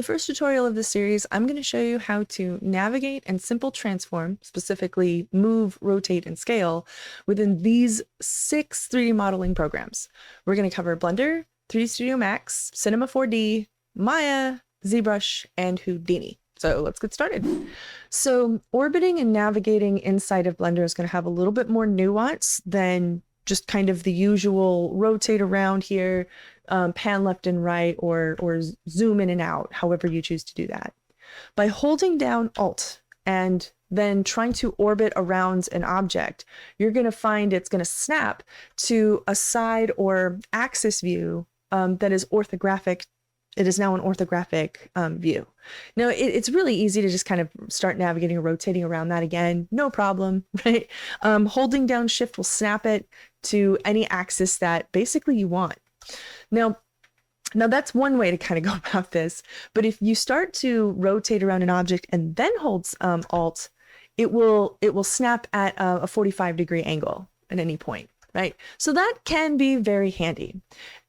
first tutorial of this series, I'm going to show you how to navigate and simple transform, specifically move, rotate, and scale within these 6 3D modeling programs. We're going to cover Blender, 3D Studio Max, Cinema 4D, Maya, Zbrush, and Houdini. So let's get started. So orbiting and navigating inside of Blender is going to have a little bit more nuance than just kind of the usual rotate around here, pan left and right, or zoom in and out, however you choose to do that. By holding down Alt and then trying to orbit around an object, you're going to find it's going to snap to a side or axis view that is orthographic. It is now an orthographic view. Now, it's really easy to just kind of start navigating or rotating around that again, no problem, right? Holding down Shift will snap it to any axis that basically you want. Now that's one way to kind of go about this, but if you start to rotate around an object and then hold Alt, it will snap at a 45-degree angle at any point. Right? So that can be very handy.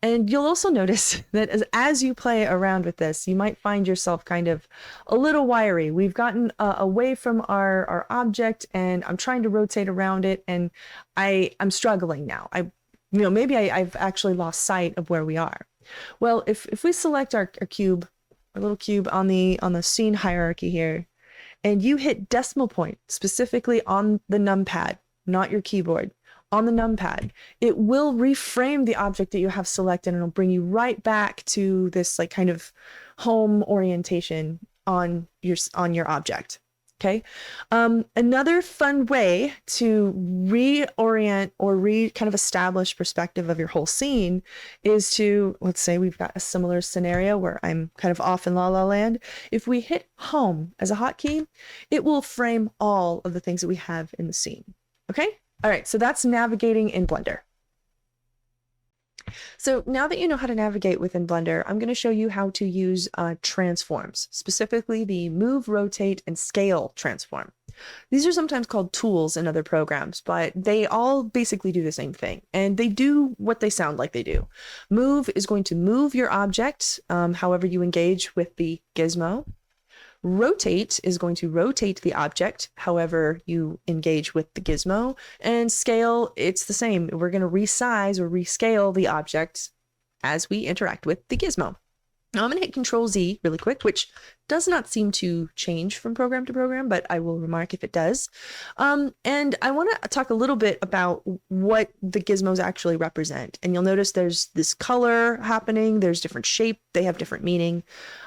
And you'll also notice that as you play around with this, you might find yourself kind of a little wiry. We've gotten away from our object and I'm trying to rotate around it and I'm struggling now. Maybe I've actually lost sight of where we are. Well, if we select our cube, our little cube on the scene hierarchy here, and you hit decimal point specifically on the numpad, not your keyboard, on the numpad, it will reframe the object that you have selected and it'll bring you right back to this like kind of home orientation on your object. Okay. Another fun way to reorient or kind of establish perspective of your whole scene is to, let's say we've got a similar scenario where I'm kind of off in La La Land. If we hit home as a hotkey, it will frame all of the things that we have in the scene. Okay. All right, so that's navigating in Blender. So now that you know how to navigate within Blender, I'm going to show you how to use transforms, specifically the move, rotate, and scale transform. These are sometimes called tools in other programs, but they all basically do the same thing, and they do what they sound like they do. Move is going to move your object, however you engage with the gizmo. Rotate is going to rotate the object, however you engage with the gizmo. And scale, it's the same. We're going to resize or rescale the object as we interact with the gizmo. Now I'm going to hit Control Z really quick, which does not seem to change from program to program, but I will remark if it does. And I want to talk a little bit about what the gizmos actually represent. And you'll notice there's this color happening, there's different shape, they have different meaning,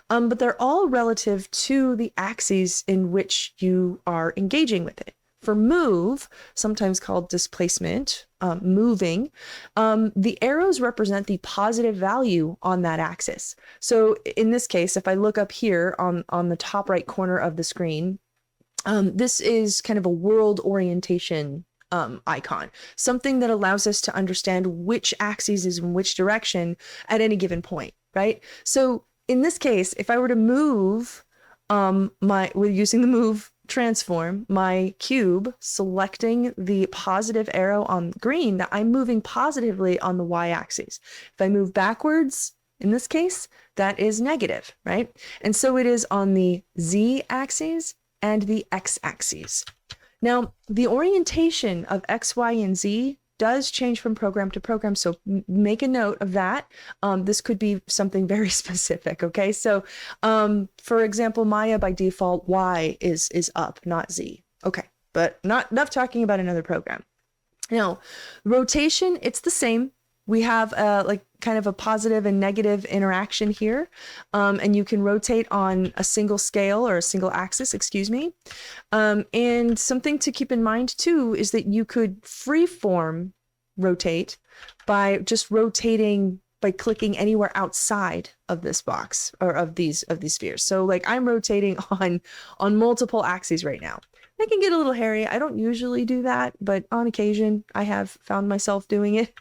but they're all relative to the axes in which you are engaging with it. For move, sometimes called displacement, moving, the arrows represent the positive value on that axis. So in this case, if I look up here on the top right corner of the screen, this is kind of a world orientation icon, something that allows us to understand which axis is in which direction at any given point, right? So in this case, if I were to move using the move transform my cube, selecting the positive arrow on green, that I'm moving positively on the y-axis. If I move backwards, in this case, that is negative, right? And so it is on the z-axis and the x-axis. Now, the orientation of x, y, and z does change from program to program, so make a note of that. This could be something very specific, okay? So, for example, Maya by default, Y is up, not Z. Okay, but not enough talking about another program. Now, rotation, it's the same. We have like kind of a positive and negative interaction here, and you can rotate on a single scale or a single axis, excuse me. And something to keep in mind too is that you could freeform rotate by just rotating by clicking anywhere outside of this box or of these spheres. So like I'm rotating on multiple axes right now. That can get a little hairy. I don't usually do that, but on occasion I have found myself doing it.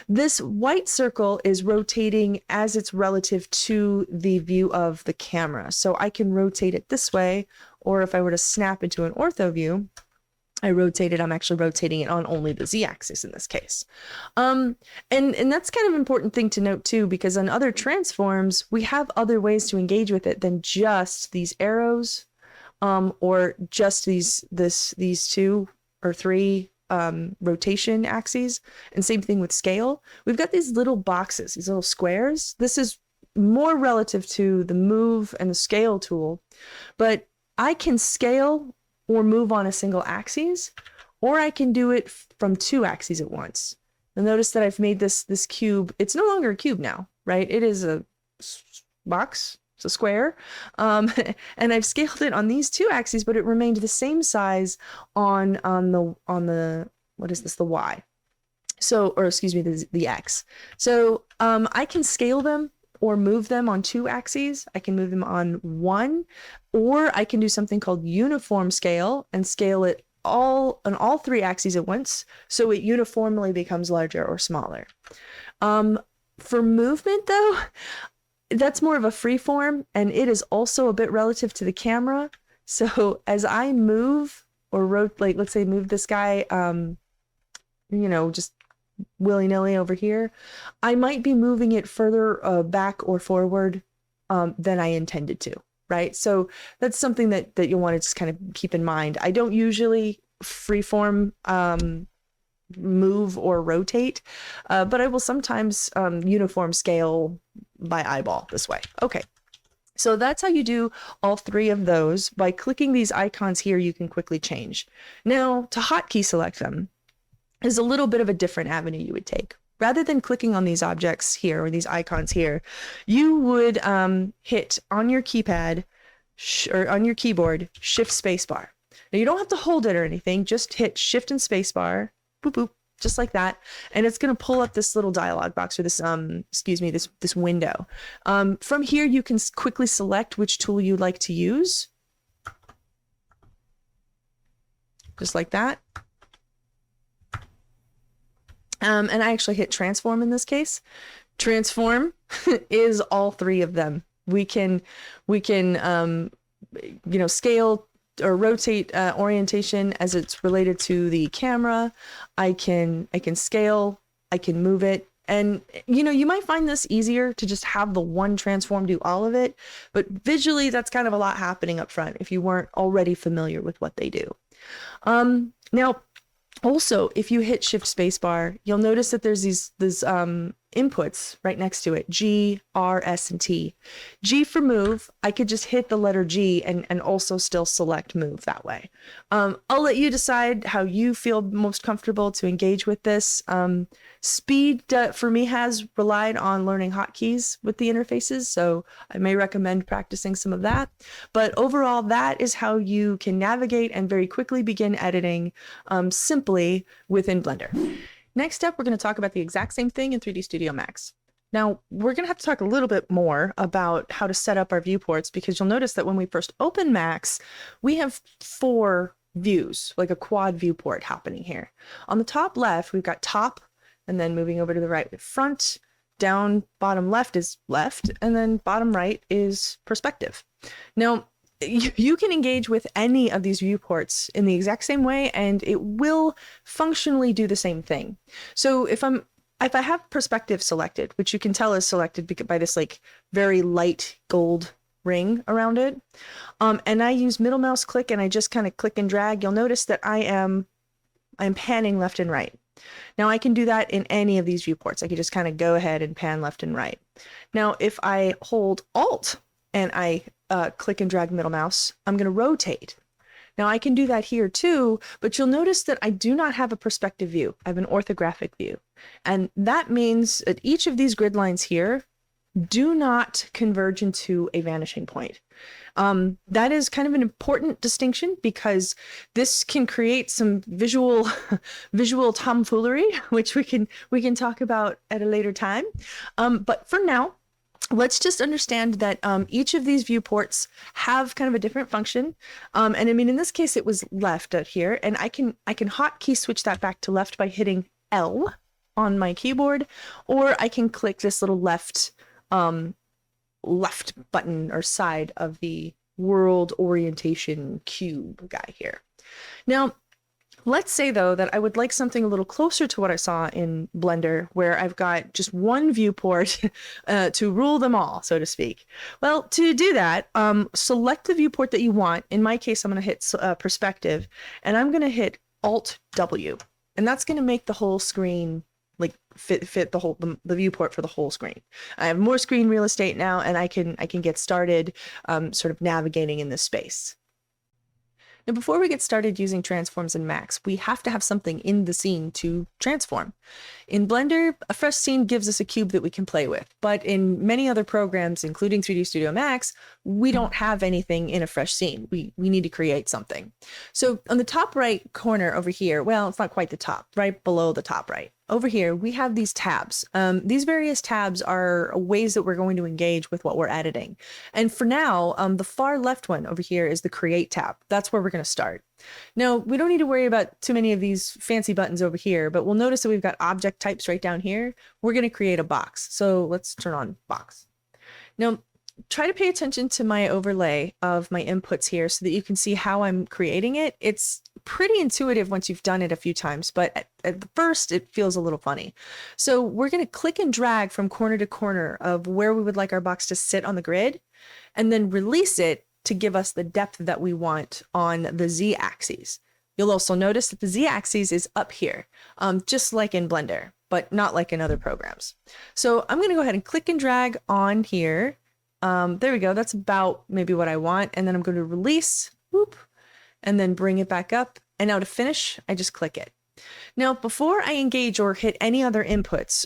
This white circle is rotating as it's relative to the view of the camera. So I can rotate it this way, or if I were to snap into an ortho view, I rotate it, I'm actually rotating it on only the z-axis in this case. And that's kind of an important thing to note too, because on other transforms, we have other ways to engage with it than just these arrows, or just these two or three rotation axes. And same thing with scale. We've got these little boxes, these little squares. This is more relative to the move and the scale tool, but I can scale or move on a single axis, or I can do it from two axes at once. You'll notice that I've made this cube. It's no longer a cube now, right? It is a box. It's a square. And I've scaled it on these two axes, but it remained the same size on the what is this? The Y. So, or excuse me, the X. So I can scale them or move them on two axes. I can move them on one, or I can do something called uniform scale and scale it all on all three axes at once, so it uniformly becomes larger or smaller. For movement though, that's more of a free form, and it is also a bit relative to the camera. So as I move or rotate, like let's say move this guy, just willy-nilly over here, I might be moving it further back or forward than I intended to, right? So that's something that you'll want to just kind of keep in mind. I don't usually freeform move or rotate, but I will sometimes uniform scale by eyeball this way. Okay. So that's how you do all three of those. By clicking these icons here, you can quickly change. Now, to hotkey select them is a little bit of a different avenue you would take. Rather than clicking on these objects here or these icons here, you would hit on your keypad or on your keyboard, Shift Spacebar. Now you don't have to hold it or anything, just hit Shift and Spacebar, boop, boop, just like that. And it's gonna pull up this little dialog box or this, this window. From here, you can quickly select which tool you'd like to use. Just like that. And I actually hit transform in this case. Transform is all three of them. We can scale or rotate orientation as it's related to the camera. I can scale, I can move it. And you might find this easier to just have the one transform do all of it, but visually that's kind of a lot happening up front if you weren't already familiar with what they do. Now, also, if you hit Shift Spacebar, you'll notice that there's these inputs right next to it, G, R, S, and T. G for move, I could just hit the letter G and also still select move that way. I'll let you decide how you feel most comfortable to engage with this. Speed for me has relied on learning hotkeys with the interfaces, so I may recommend practicing some of that. But overall, that is how you can navigate and very quickly begin editing simply within Blender. Next up, we're going to talk about the exact same thing in 3D Studio Max. Now, we're going to have to talk a little bit more about how to set up our viewports, because you'll notice that when we first open Max, we have 4 views, like a quad viewport happening here. On the top left, we've got top, and then moving over to the right with front, down bottom left is left, and then bottom right is perspective. Now, you can engage with any of these viewports in the exact same way, and it will functionally do the same thing. So if I have perspective selected, which you can tell is selected by this like very light gold ring around it, and I use middle mouse click and I just kind of click and drag, you'll notice that I'm panning left and right. Now I can do that in any of these viewports. I can just kind of go ahead and pan left and right. Now if I hold Alt and I click and drag middle mouse, I'm going to rotate. Now I can do that here too, but you'll notice that I do not have a perspective view. I have an orthographic view. And that means that each of these grid lines here do not converge into a vanishing point. That is kind of an important distinction, because this can create some visual tomfoolery, which we can talk about at a later time. But for now, let's just understand that each of these viewports have kind of a different function. And I mean, in this case, it was left out here, and I can hotkey switch that back to left by hitting L on my keyboard, or I can click this little left button or side of the world orientation cube guy here. Now, Let's say though that I would like something a little closer to what I saw in Blender, where I've got just one viewport to rule them all, so to speak. Well, to do that, select the viewport that you want. In my case, I'm going to hit perspective, and I'm going to hit Alt W, and that's going to make the whole screen like fit the viewport for the whole screen. I have more screen real estate now, and I can get started sort of navigating in this space. Now, before we get started using transforms in Max, we have to have something in the scene to transform. In Blender, a fresh scene gives us a cube that we can play with, but in many other programs, including 3D Studio Max, we don't have anything in a fresh scene. We need to create something. So on the top right corner over here, well, it's not quite the top, right below the top right. Over here, we have these tabs. These various tabs are ways that we're going to engage with what we're editing. And for now, the far left one over here is the Create tab. That's where we're going to start. Now, we don't need to worry about too many of these fancy buttons over here, but we'll notice that we've got object types right down here. We're going to create a box. So let's turn on box. Now, try to pay attention to my overlay of my inputs here so that you can see how I'm creating it. It's pretty intuitive once you've done it a few times, but at first it feels a little funny. So we're going to click and drag from corner to corner of where we would like our box to sit on the grid, and then release it to give us the depth that we want on the Z-axis. You'll also notice that the Z-axis is up here, just like in Blender, but not like in other programs. So I'm going to go ahead and click and drag on here. There we go. That's about maybe what I want. And then I'm going to release, whoop, and then bring it back up. And now to finish, I just click it. Now, before I engage or hit any other inputs,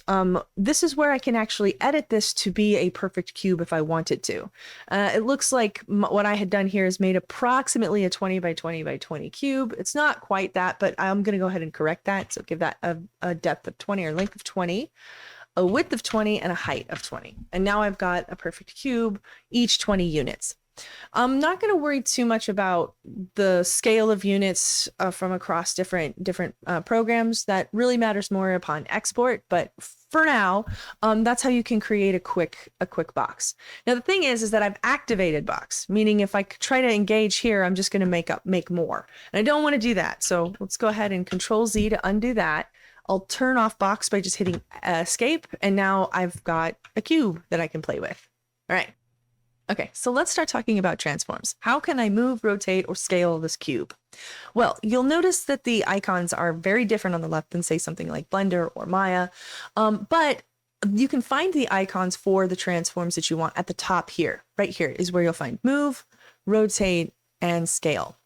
this is where I can actually edit this to be a perfect cube if I wanted to. It looks like what I had done here is made approximately a 20 by 20 by 20 cube. It's not quite that, but I'm going to go ahead and correct that. So give that a depth of 20 or length of 20. A width of 20 and a height of 20. And now I've got a perfect cube, each 20 units. I'm not going to worry too much about the scale of units from across different programs. That really matters more upon export, but for now, that's how you can create a quick box. Now the thing is that I've activated box, meaning if I try to engage here, I'm just going to make more. And I don't want to do that. So let's go ahead and Control Z to undo that. I'll turn off box by just hitting escape, and now I've got a cube that I can play with. All right. Okay, so let's start talking about transforms. How can I move, rotate, or scale this cube? Well, you'll notice that the icons are very different on the left than, say, something like Blender or Maya, but you can find the icons for the transforms that you want at the top here. Right here is where you'll find move, rotate, and scale.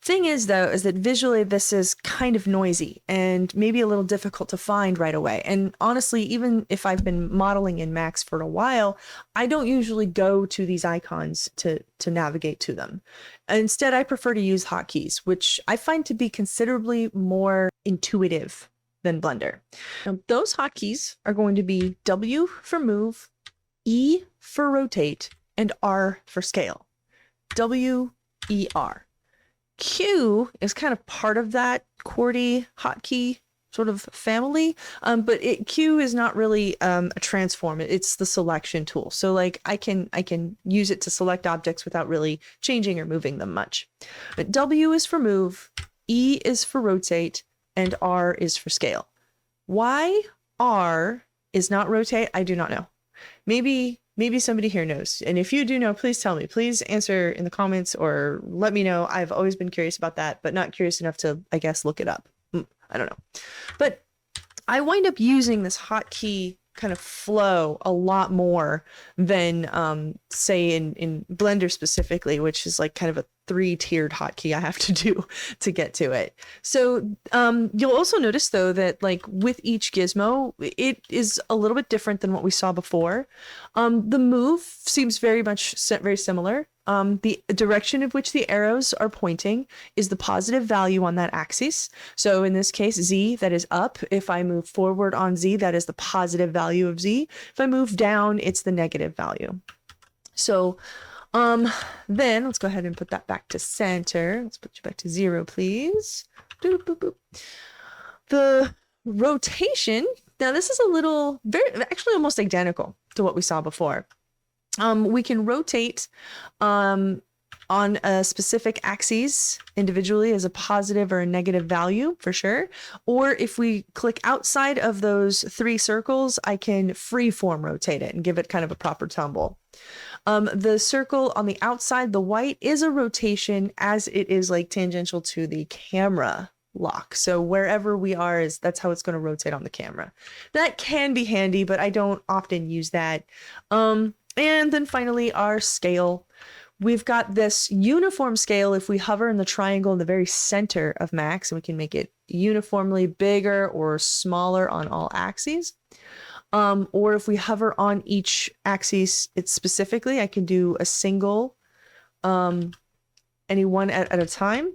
Thing is, though, is that visually this is kind of noisy and maybe a little difficult to find right away. And honestly, even if I've been modeling in Max for a while, I don't usually go to these icons to navigate to them. Instead, I prefer to use hotkeys, which I find to be considerably more intuitive than Blender. Now, those hotkeys are going to be W for move, E for rotate, and R for scale. W, E, R. Q is kind of part of that QWERTY hotkey sort of family, but Q is not really a transform. It's the selection tool. So like I can use it to select objects without really changing or moving them much. But W is for move, E is for rotate, and R is for scale. Why R is not rotate, I do not know. Maybe somebody here knows. And if you do know, please tell me. Please answer in the comments or let me know. I've always been curious about that, but not curious enough to, I guess, look it up. I don't know. But I wind up using this hotkey kind of flow a lot more than, say, in Blender specifically, which is like kind of a 3-tiered hotkey I have to do to get to it. So you'll also notice, though, that like with each gizmo, it is a little bit different than what we saw before. The move seems very similar. The direction of which the arrows are pointing is the positive value on that axis. So in this case, Z, that is up. If I move forward on Z, that is the positive value of Z. If I move down, it's the negative value. So then let's go ahead and put that back to center. Let's put you back to 0, please. Boop, boop, boop. The rotation, now this is a little, actually almost identical to what we saw before. We can rotate on a specific axis individually as a positive or a negative value for sure. Or if we click outside of those 3 circles, I can freeform rotate it and give it kind of a proper tumble. The circle on the outside, the white, is a rotation as it is like tangential to the camera lock. So wherever we are, that's how it's going to rotate on the camera. That can be handy, but I don't often use that. And then finally, our scale. We've got this uniform scale. If we hover in the triangle in the very center of max, and we can make it uniformly bigger or smaller on all axes. Or if we hover on each axis, it's specifically, I can do a single, any one at a time.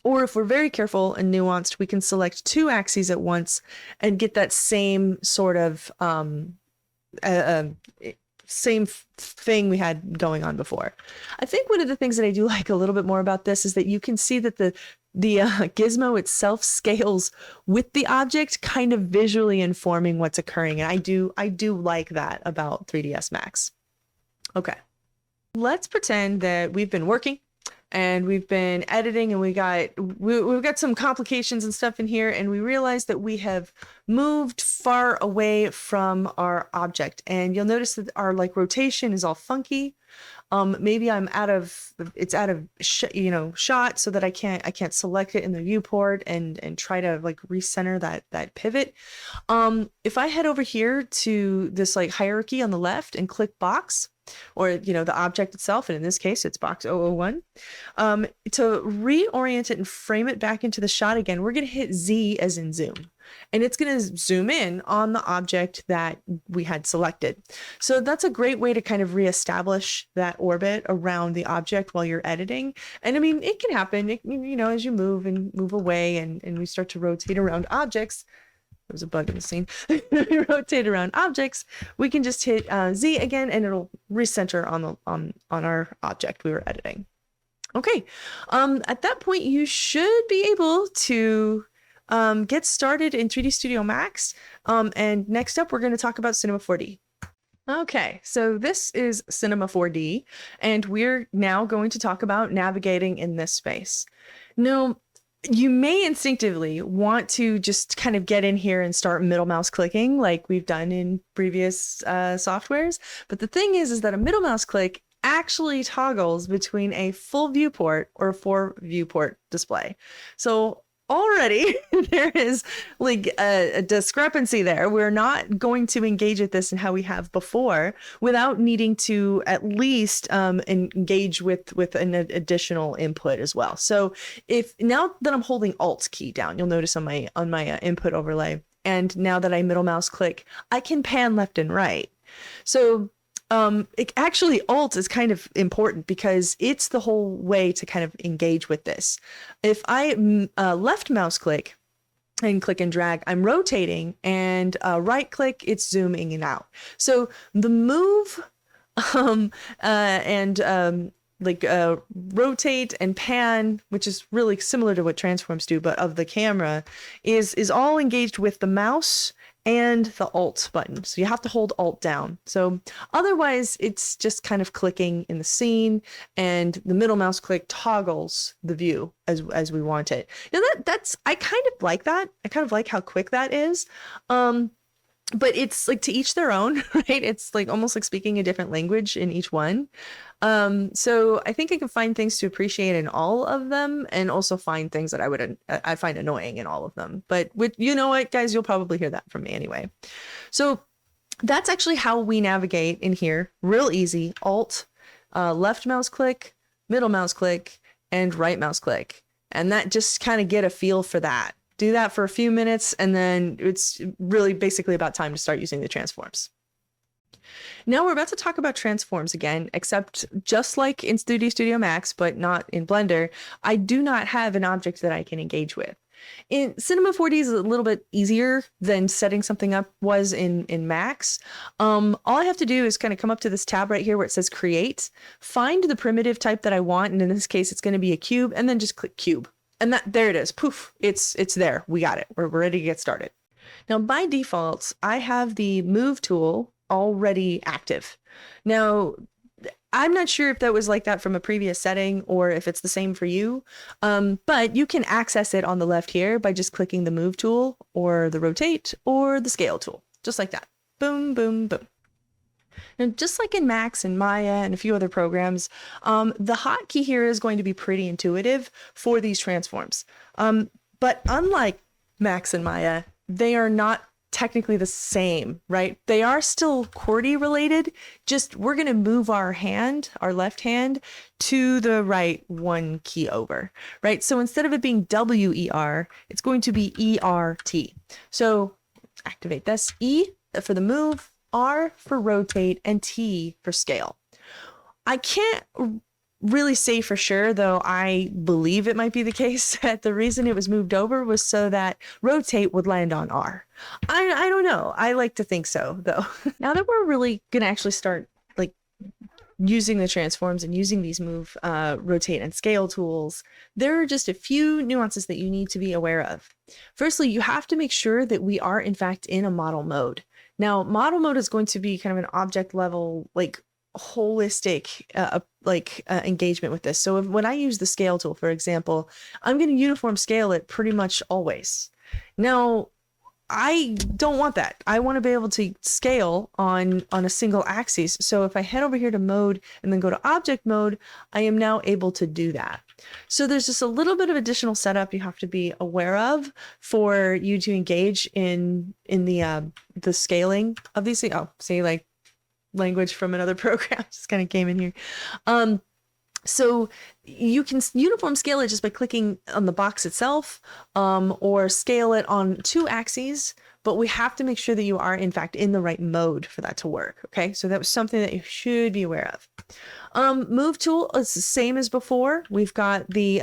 Or if we're very careful and nuanced, we can select 2 axes at once and get that same sort of same thing we had going on before. I think one of the things that I do like a little bit more about this is that you can see that the gizmo itself scales with the object, kind of visually informing what's occurring. And I do like that about 3ds Max. Okay, let's pretend that we've been working and we've been editing, and we've got some complications and stuff in here, and we realize that we have moved far away from our object, and you'll notice that our rotation is all funky. Maybe it's out of shot, so that I can't select it in the viewport and try to recenter that pivot. If I head over here to this hierarchy on the left and click box, or the object itself, and in this case it's box 001, to reorient it and frame it back into the shot again, we're going to hit Z as in zoom, and it's going to zoom in on the object that we had selected. So that's a great way to kind of reestablish that orbit around the object while you're editing. And I mean, it can happen, as you move and move away and we start to rotate around objects. There's a bug in the scene. We rotate around objects, we can just hit Z again, and it'll recenter on our object we were editing. Okay, at that point, you should be able to get started in 3D Studio Max. And next up, we're going to talk about Cinema 4D. Okay, so this is Cinema 4D, and we're now going to talk about navigating in this space. Now, you may instinctively want to just kind of get in here and start middle mouse clicking like we've done in previous softwares. But the thing is that a middle mouse click actually toggles between a full viewport or 4 viewport display. So already there is a discrepancy there. We're not going to engage with this in how we have before without needing to at least engage with an additional input as well. So if now that I'm holding Alt key down, you'll notice on my input overlay, and now that I middle mouse click, I can pan left and right. So actually Alt is kind of important because it's the whole way to kind of engage with this. If I left mouse click and click and drag, I'm rotating, and right click, it's zooming in and out. So the move rotate and pan, which is really similar to what transforms do, but of the camera, is all engaged with the mouse and the Alt button. So you have to hold Alt down. So otherwise it's just kind of clicking in the scene, and the middle mouse click toggles the view as we want it. Now I kind of like that. I kind of like how quick that is. But it's to each their own, right? It's almost like speaking a different language in each one. So I think I can find things to appreciate in all of them, and also find things that I find annoying in all of them. But you know what, guys, you'll probably hear that from me anyway. So that's actually how we navigate in here. Real easy. Alt, left mouse click, middle mouse click, and right mouse click. And that just kind of get a feel for that. Do that for a few minutes, and then it's really basically about time to start using the transforms. Now we're about to talk about transforms again, except just like in 3D Studio Max, but not in Blender, I do not have an object that I can engage with. In Cinema 4D is a little bit easier than setting something up was in Max. All I have to do is kind of come up to this tab right here where it says Create, find the primitive type that I want, and in this case it's going to be a cube, and then just click Cube. And there it is. Poof, it's there. We got it. We're ready to get started. Now, by default, I have the move tool already active. Now, I'm not sure if that was like that from a previous setting or if it's the same for you, but you can access it on the left here by just clicking the move tool or the rotate or the scale tool, just like that. Boom, boom, boom. And just like in Max and Maya and a few other programs, the hotkey here is going to be pretty intuitive for these transforms. But unlike Max and Maya, they are not technically the same, right? They are still QWERTY related, just we're going to move our hand, our left hand, to the right one key over, right? So instead of it being WER, it's going to be ERT. So activate this, E for the move, R for rotate, and T for scale. I can't really say for sure, though I believe it might be the case that the reason it was moved over was so that rotate would land on R. I don't know. I like to think so, though. Now that we're really going to actually start like using the transforms and using these move, rotate, and scale tools, there are just a few nuances that you need to be aware of. Firstly, you have to make sure that we are in fact in a model mode. Now, model mode is going to be kind of an object level, like holistic engagement with this. So when I use the scale tool, for example, I'm going to uniform scale it pretty much always. Now, I don't want that. I want to be able to scale on a single axis. So if I head over here to mode and then go to object mode, I am now able to do that. So there's just a little bit of additional setup you have to be aware of for you to engage in the scaling of these things. Oh, see, like language from another program just kind of came in here. So you can uniform scale it just by clicking on the box itself, or scale it on two axes, but we have to make sure that you are in fact in the right mode for that to work. Okay, so that was something that you should be aware of. Move tool is the same as before. We've got the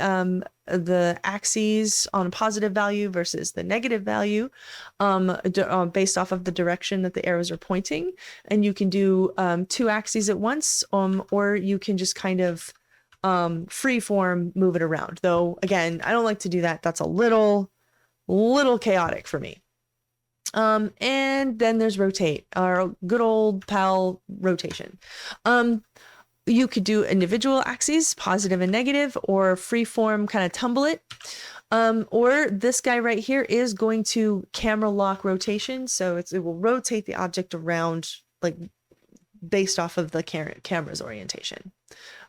axes on a positive value versus the negative value, based off of the direction that the arrows are pointing. And you can do two axes at once, or you can just kind of free form move it around. Though again, I don't like to do that. That's a little chaotic for me. And then there's rotate, our good old pal rotation. You could do individual axes, positive and negative, or free form kind of tumble it. Or this guy right here is going to camera lock rotation. So it will rotate the object around like based off of the camera's orientation.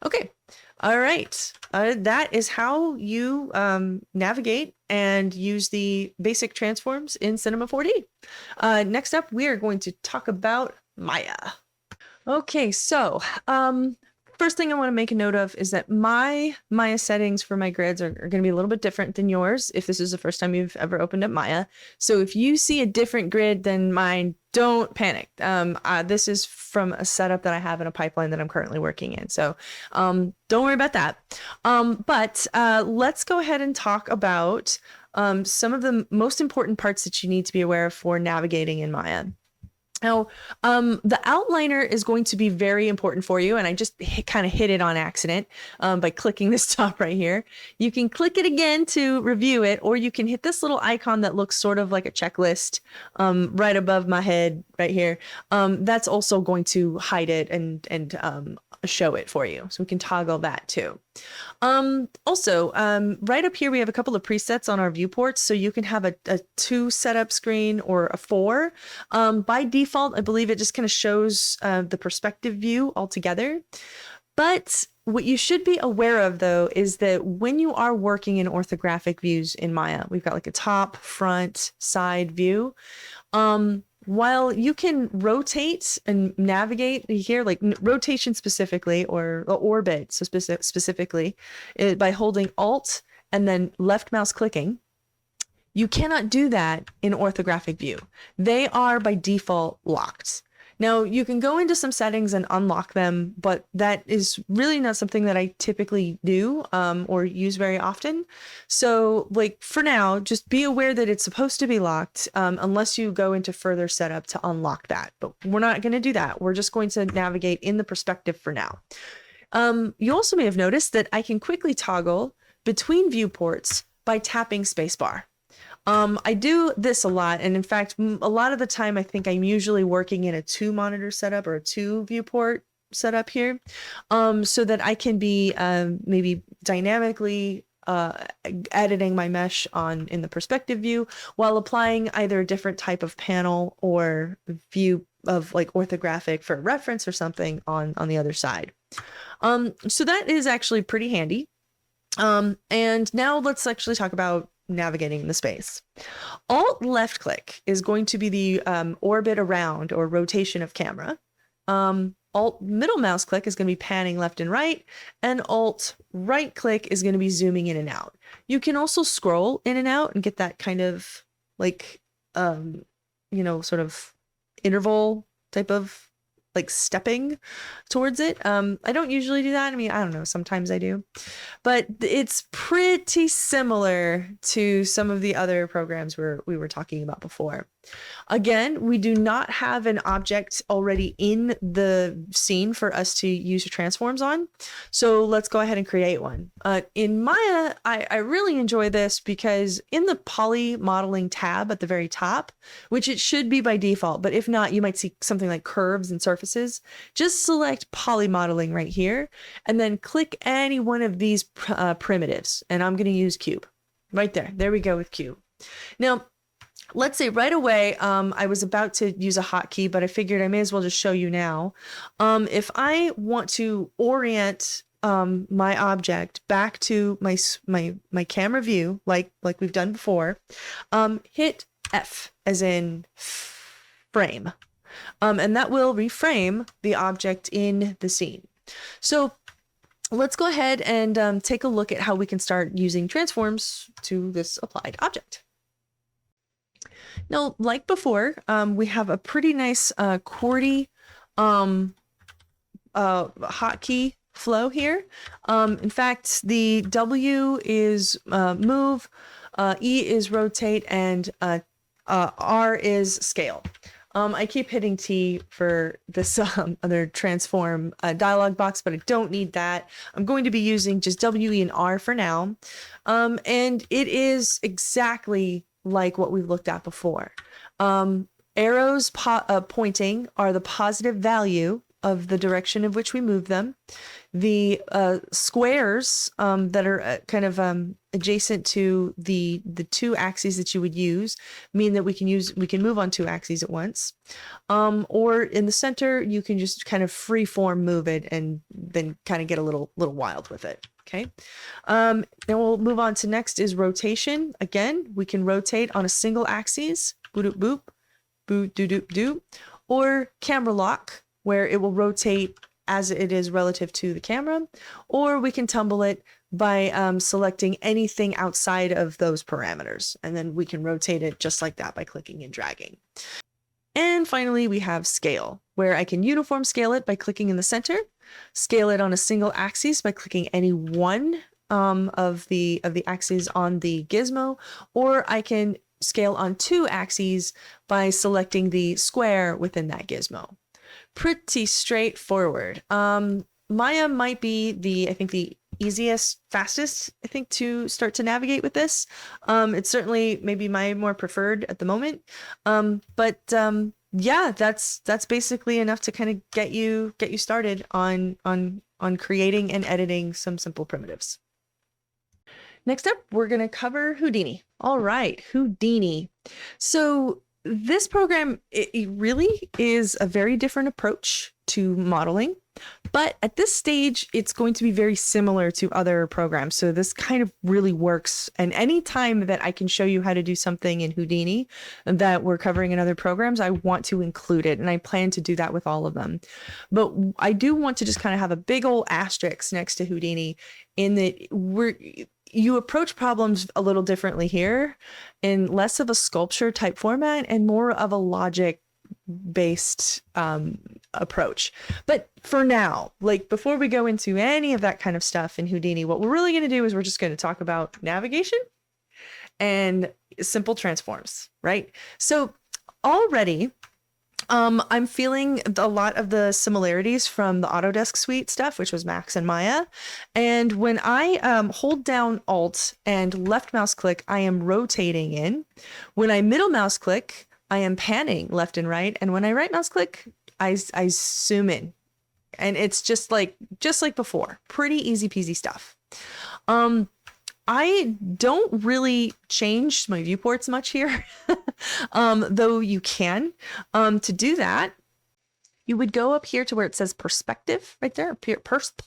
Okay. All right. That is how you navigate and use the basic transforms in Cinema 4D. Next up, we are going to talk about Maya. Okay, so first thing I want to make a note of is that my Maya settings for my grids are going to be a little bit different than yours if this is the first time you've ever opened up Maya. So if you see a different grid than mine, don't panic. This is from a setup that I have in a pipeline that I'm currently working in. So don't worry about that. But let's go ahead and talk about some of the most important parts that you need to be aware of for navigating in Maya. Now, the outliner is going to be very important for you, and I just kind of hit it on accident by clicking this top right here. You can click it again to review it, or you can hit this little icon that looks sort of like a checklist right above my head right here. That's also going to hide it and show it for you. So we can toggle that too. Also, right up here, we have a couple of presets on our viewports. So you can have a 2 setup screen or a 4. By default, I believe it just kind of shows the perspective view altogether. But what you should be aware of, though, is that when you are working in orthographic views in Maya, we've got like a top, front, side view. While you can rotate and navigate here, like rotation specifically, or orbit so specifically, by holding Alt and then left mouse clicking, you cannot do that in orthographic view. They are by default locked. Now, you can go into some settings and unlock them, but that is really not something that I typically do or use very often. So, like, for now, just be aware that it's supposed to be locked unless you go into further setup to unlock that. But we're not going to do that. We're just going to navigate in the perspective for now. You also may have noticed that I can quickly toggle between viewports by tapping spacebar. I do this a lot, and in fact, a lot of the time I think I'm usually working in a 2 monitor setup or a 2 viewport set up here, so that I can be maybe dynamically editing my mesh in the perspective view while applying either a different type of panel or view of like orthographic for reference or something on the other side. So that is actually pretty handy. And now let's actually talk about navigating in the space. Alt left click is going to be the orbit around or rotation of camera. Alt middle mouse click is going to be panning left and right, and Alt right click is going to be zooming in and out. You can also scroll in and out and get that kind of like, sort of interval type of like stepping towards it. I don't usually do that. I mean, I don't know, sometimes I do, but it's pretty similar to some of the other programs we were talking about before. Again, we do not have an object already in the scene for us to use transforms on. So let's go ahead and create one. In Maya, I really enjoy this because in the poly modeling tab at the very top, which it should be by default, but if not, you might see something like curves and surfaces. Just select poly modeling right here and then click any one of these primitives. And I'm going to use cube right there. There we go with cube. Now, let's say right away, I was about to use a hotkey, but I figured I may as well just show you now. If I want to orient my object back to my camera view, like we've done before, hit F as in frame, and that will reframe the object in the scene. So let's go ahead and take a look at how we can start using transforms to this applied object. Now, like before, we have a pretty nice QWERTY hotkey flow here. In fact, the W is move, E is rotate, and R is scale. I keep hitting T for this other transform dialog box, but I don't need that. I'm going to be using just W, E, and R for now. And it is exactly like what we've looked at before. Arrows pointing are the positive value of the direction of which we move them. The squares that are kind of adjacent to the two axes that you would use mean that we can move on two axes at once. Or in the center, you can just kind of free form move it and then kind of get a little wild with it. Okay. Then we'll move on to next is rotation. Again, we can rotate on a single axis, boop boop, boop doo doo doo, or camera lock, where it will rotate as it is relative to the camera, or we can tumble it by selecting anything outside of those parameters, and then we can rotate it just like that by clicking and dragging. And finally, we have scale, where I can uniform scale it by clicking in the center, scale it on a single axis by clicking any one of the axes on the gizmo, or I can scale on two axes by selecting the square within that gizmo. Pretty straightforward. Maya might be I think the easiest, fastest, I think, to start to navigate with this. It's certainly maybe my more preferred at the moment. But yeah, that's basically enough to kind of get you started on creating and editing some simple primitives. Next up, we're going to cover Houdini. All right, Houdini. So this program, it really is a very different approach to modeling, but at this stage, it's going to be very similar to other programs. So this kind of really works. And anytime that I can show you how to do something in Houdini that we're covering in other programs, I want to include it. And I plan to do that with all of them. But I do want to just kind of have a big old asterisk next to Houdini in that you approach problems a little differently here, in less of a sculpture type format and more of a logic based approach. But for now, like before we go into any of that kind of stuff in Houdini, what we're really going to do is we're just going to talk about navigation and simple transforms, right? So already I'm feeling a lot of the similarities from the Autodesk Suite stuff, which was Max and Maya. And when I hold down Alt and left mouse click, I am rotating in. When I middle mouse click, I am panning left and right. And when I right mouse click, I zoom in. And it's just like before, pretty easy peasy stuff. I don't really change my viewports much here, though you can. To do that, you would go up here to where it says perspective right there, persp,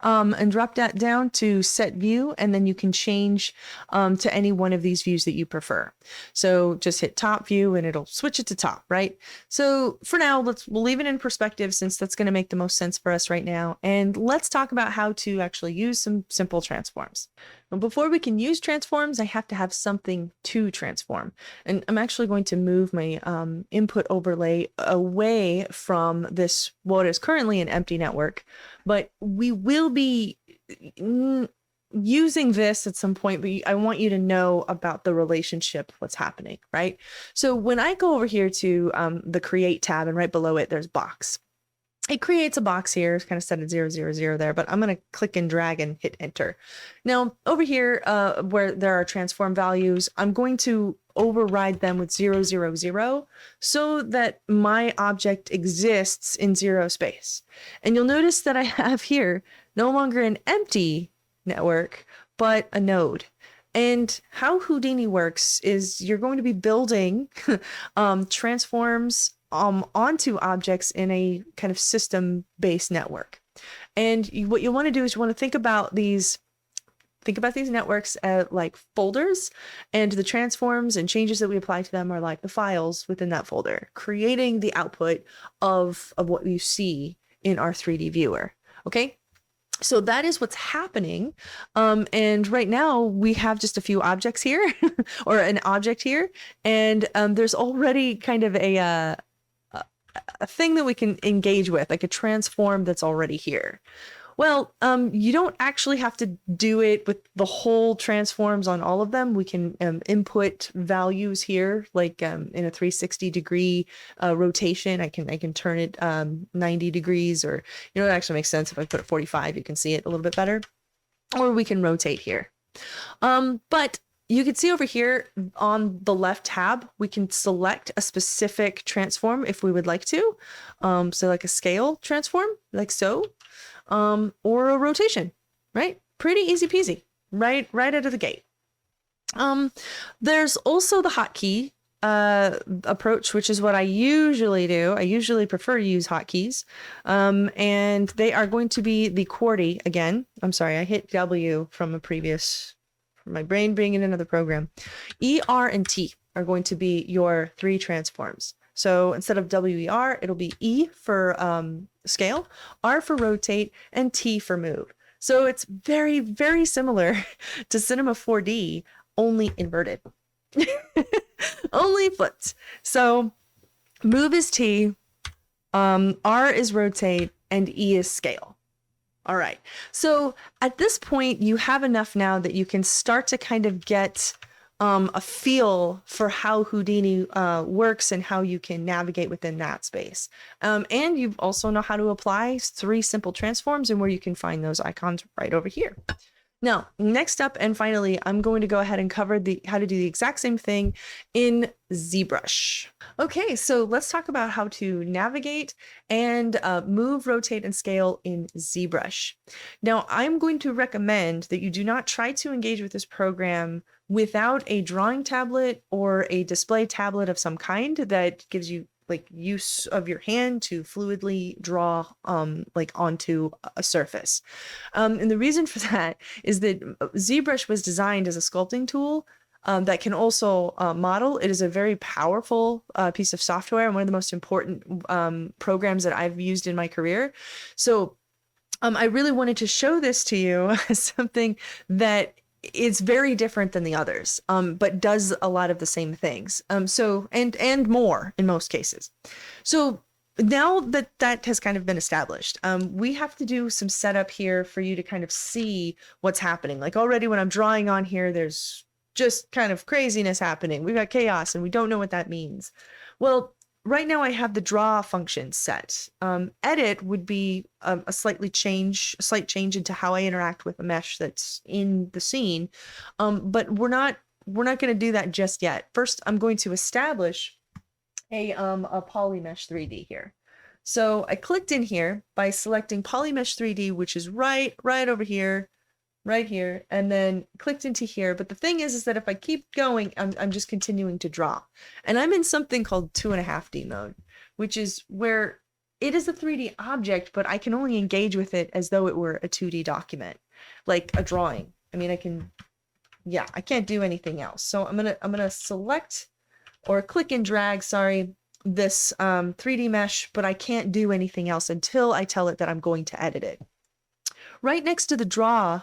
and drop that down to set view, and then you can change to any one of these views that you prefer. So just hit top view and it'll switch it to top, right? So for now, we'll leave it in perspective since that's going to make the most sense for us right now. And let's talk about how to actually use some simple transforms. But before we can use transforms, I have to have something to transform. And I'm actually going to move my input overlay away from this, what is currently an empty network, but we will be using this at some point, but I want you to know about the relationship, what's happening, right? So when I go over here to the create tab, and right below it, there's box. It creates a box here. It's kind of set at 0, 0, 0 there, but I'm going to click and drag and hit enter. Now over here where there are transform values, I'm going to override them with 0, 0, 0 so that my object exists in 0 space. And you'll notice that I have here no longer an empty network, but a node. And how Houdini works is you're going to be building transforms onto objects in a kind of system-based network. And what you want to do is you want to think about these networks like folders, and the transforms and changes that we apply to them are like the files within that folder, creating the output of what you see in our 3D viewer. Okay. So that is what's happening. And right now we have just a few objects here or an object here. And there's already kind of a thing that we can engage with, like a transform that's already here. Well, you don't actually have to do it with the whole transforms on all of them. We can input values here, like in a 360-degree rotation. I can turn it 90 degrees, or, it actually makes sense if I put it 45, you can see it a little bit better. Or we can rotate here. But you can see over here on the left tab, we can select a specific transform if we would like to. So like a scale transform, like so. Or a rotation, right? Pretty easy peasy, right out of the gate. There's also the hotkey approach, which is what I usually do. I usually prefer to use hotkeys. And they are going to be the QWERTY again. I'm sorry, I hit W from my brain being in another program. E, R, and T are going to be your 3 transforms. So instead of WER, it'll be E for scale, R for rotate, and T for move. So it's very, very similar to Cinema 4D, only inverted. Only flipped. So move is T, R is rotate, and E is scale. All right. So at this point, you have enough now that you can start to kind of get a feel for how Houdini works and how you can navigate within that space. And you also know how to apply 3 simple transforms and where you can find those icons right over here. Now, next up and finally, I'm going to go ahead and cover how to do the exact same thing in Zbrush. Okay, so let's talk about how to navigate and move, rotate, and scale in Zbrush. Now, I'm going to recommend that you do not try to engage with this program without a drawing tablet or a display tablet of some kind that gives you like use of your hand to fluidly draw like onto a surface. And the reason for that is that Zbrush was designed as a sculpting tool that can also model. It is a very powerful piece of software and one of the most important programs that I've used in my career. So I really wanted to show this to you as something that it's very different than the others, but does a lot of the same things. So, and more in most cases. So now that that has kind of been established, we have to do some setup here for you to kind of see what's happening. Like already when I'm drawing on here, there's just kind of craziness happening. We've got chaos and we don't know what that means. Well, right now I have the draw function set. Edit would be a slight change into how I interact with a mesh that's in the scene. But we're not going to do that just yet. First, I'm going to establish a poly mesh 3D here. So I clicked in here by selecting Polymesh 3D, which is right over here, right here, and then clicked into here. But the thing is that if I keep going, I'm just continuing to draw. And I'm in something called 2.5D mode, which is where it is a 3D object, but I can only engage with it as though it were a 2D document, like a drawing. I mean, I can't do anything else. So I'm gonna select or click and drag, sorry, this 3D mesh, but I can't do anything else until I tell it that I'm going to edit it. Right next to the draw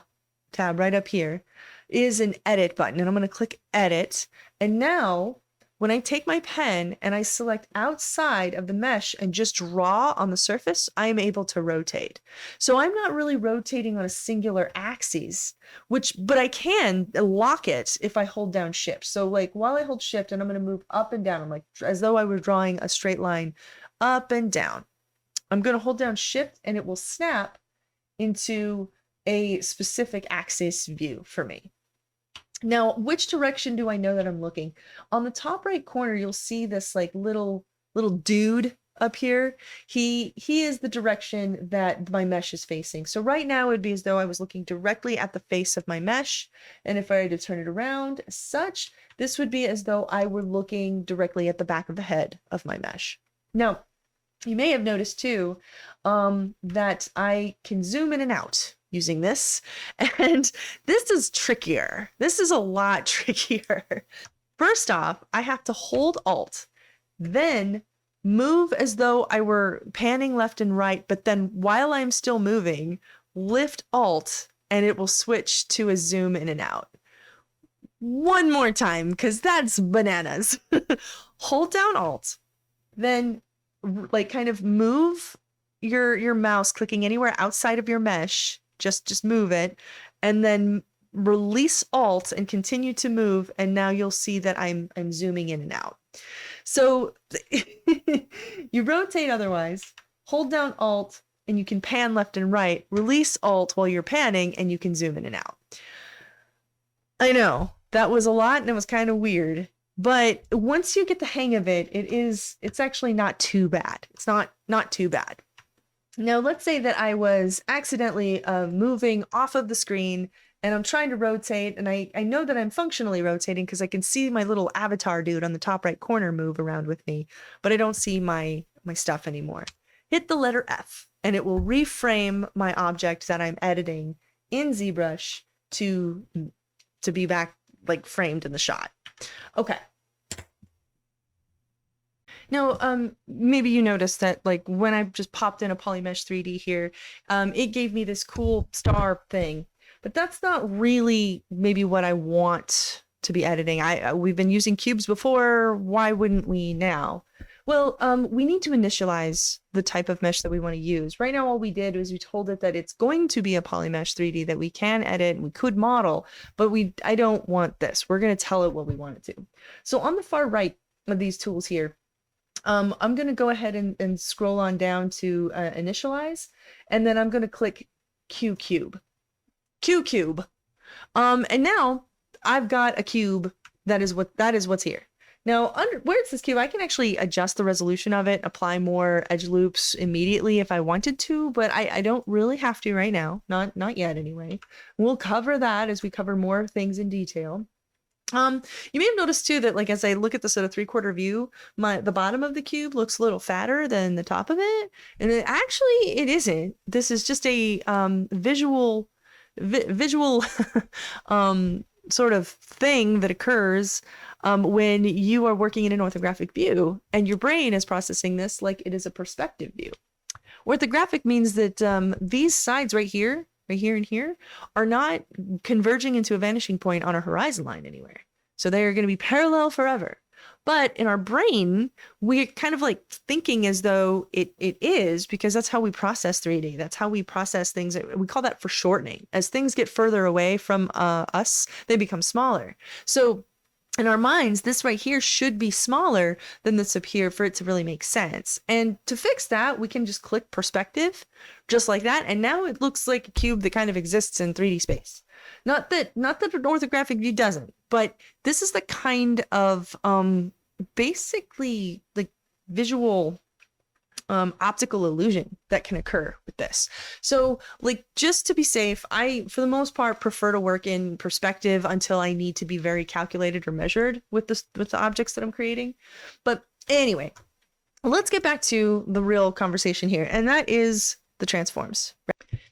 tab right up here is an edit button, and I'm going to click edit. And now when I take my pen and I select outside of the mesh and just draw on the surface, I am able to rotate. So I'm not really rotating on a singular axis, but I can lock it if I hold down shift. So like while I hold shift and I'm going to move up and down, I'm like, as though I were drawing a straight line up and down. I'm going to hold down shift and it will snap into a specific axis view for me. Now, which direction do I know that I'm looking? On the top right corner, you'll see this like little dude up here. He is the direction that my mesh is facing. So right now it would be as though I was looking directly at the face of my mesh. And if I had to turn it around as such, this would be as though I were looking directly at the back of the head of my mesh. Now, you may have noticed too that I can zoom in and out using this, and this is trickier. This is a lot trickier. First off, I have to hold Alt, then move as though I were panning left and right, but then while I'm still moving, lift Alt, and it will switch to a zoom in and out. One more time, because that's bananas. Hold down Alt, then like kind of move your mouse, clicking anywhere outside of your mesh, just move it, and then release Alt and continue to move, and now you'll see that I'm zooming in and out. So you rotate otherwise, hold down Alt, and you can pan left and right, release Alt while you're panning, and you can zoom in and out. I know, that was a lot, and it was kind of weird. But once you get the hang of it, it's actually not too bad. It's not too bad. Now, let's say that I was accidentally moving off of the screen and I'm trying to rotate, and I know that I'm functionally rotating because I can see my little avatar dude on the top right corner move around with me, but I don't see my stuff anymore. Hit the letter F and it will reframe my object that I'm editing in ZBrush to be back like framed in the shot. Okay. Now, maybe you noticed that like when I just popped in a Polymesh 3D here, it gave me this cool star thing, but that's not really maybe what I want to be editing. We've been using cubes before. Why wouldn't we now? Well, we need to initialize the type of mesh that we want to use. Right now, all we did was we told it that it's going to be a Polymesh 3D that we can edit and we could model, but I don't want this. We're going to tell it what we want it to. So on the far right of these tools here, I'm going to go ahead and scroll on down to initialize, and then I'm going to click Q cube. And now I've got a cube that is what's here. Now, where it's this cube, I can actually adjust the resolution of it, apply more edge loops immediately if I wanted to, but I don't really have to right now. Not yet anyway. We'll cover that as we cover more things in detail. You may have noticed too that like as I look at this at a 3/4 view, the bottom of the cube looks a little fatter than the top of it, and it isn't. This is just a visual sort of thing that occurs when you are working in an orthographic view and your brain is processing this like it is a perspective view. Orthographic means that these sides right here and here are not converging into a vanishing point on a horizon line anywhere. So they are going to be parallel forever. But in our brain, we're kind of like thinking as though it is, because that's how we process 3D. That's how we process things. We call that foreshortening. As things get further away from us, they become smaller. So in our minds, this right here should be smaller than this up here for it to really make sense. And to fix that, we can just click perspective just like that. And now it looks like a cube that kind of exists in 3D space. Not that an orthographic view doesn't, but this is the kind of basically like visual optical illusion that can occur with this. So like, just to be safe, I, for the most part, prefer to work in perspective until I need to be very calculated or measured with the objects that I'm creating. But anyway, let's get back to the real conversation here, and that is the transforms.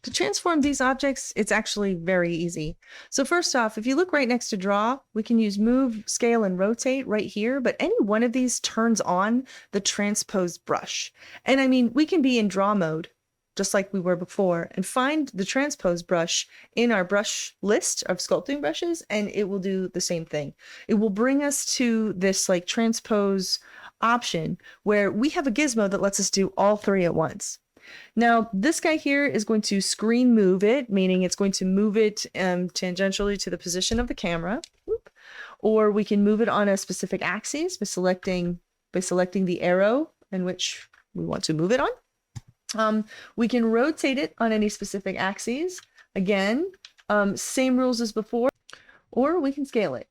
To transform these objects, it's actually very easy. So first off, if you look right next to draw, we can use move, scale, and rotate right here, but any one of these turns on the transpose brush. And I mean, we can be in draw mode, just like we were before, and find the transpose brush in our brush list of sculpting brushes, and it will do the same thing. It will bring us to this like transpose option where we have a gizmo that lets us do all three at once. Now, this guy here is going to screen move it, meaning it's going to move it tangentially to the position of the camera. Whoop. Or we can move it on a specific axis by selecting the arrow in which we want to move it on. We can rotate it on any specific axes. Again, same rules as before. Or we can scale it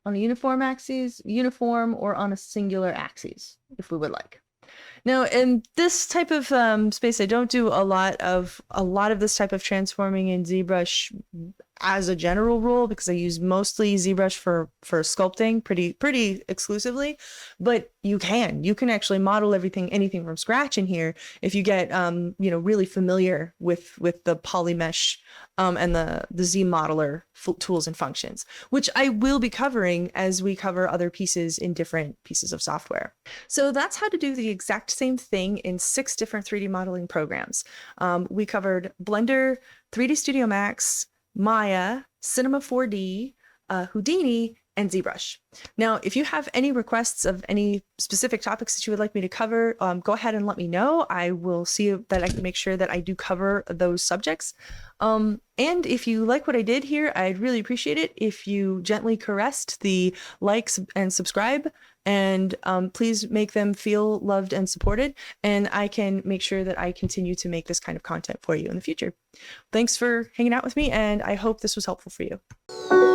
on a uniform axis, or on a singular axis, if we would like. Now, in this type of space, I don't do a lot of this type of transforming in ZBrush as a general rule, because I use mostly ZBrush for sculpting pretty exclusively. But you can actually model anything from scratch in here if you get really familiar with the polymesh and the Z modeler tools and functions, which I will be covering as we cover other pieces in different pieces of software. So that's how to do the exact same thing in 6 different 3D modeling programs. We covered Blender, 3D Studio Max, Maya, Cinema 4D, Houdini, and ZBrush. Now, if you have any requests of any specific topics that you would like me to cover, go ahead and let me know. I will see that I can make sure that I do cover those subjects. And if you like what I did here, I'd really appreciate it if you gently caressed the likes and subscribe, and please make them feel loved and supported, and I can make sure that I continue to make this kind of content for you in the future. Thanks for hanging out with me, and I hope this was helpful for you.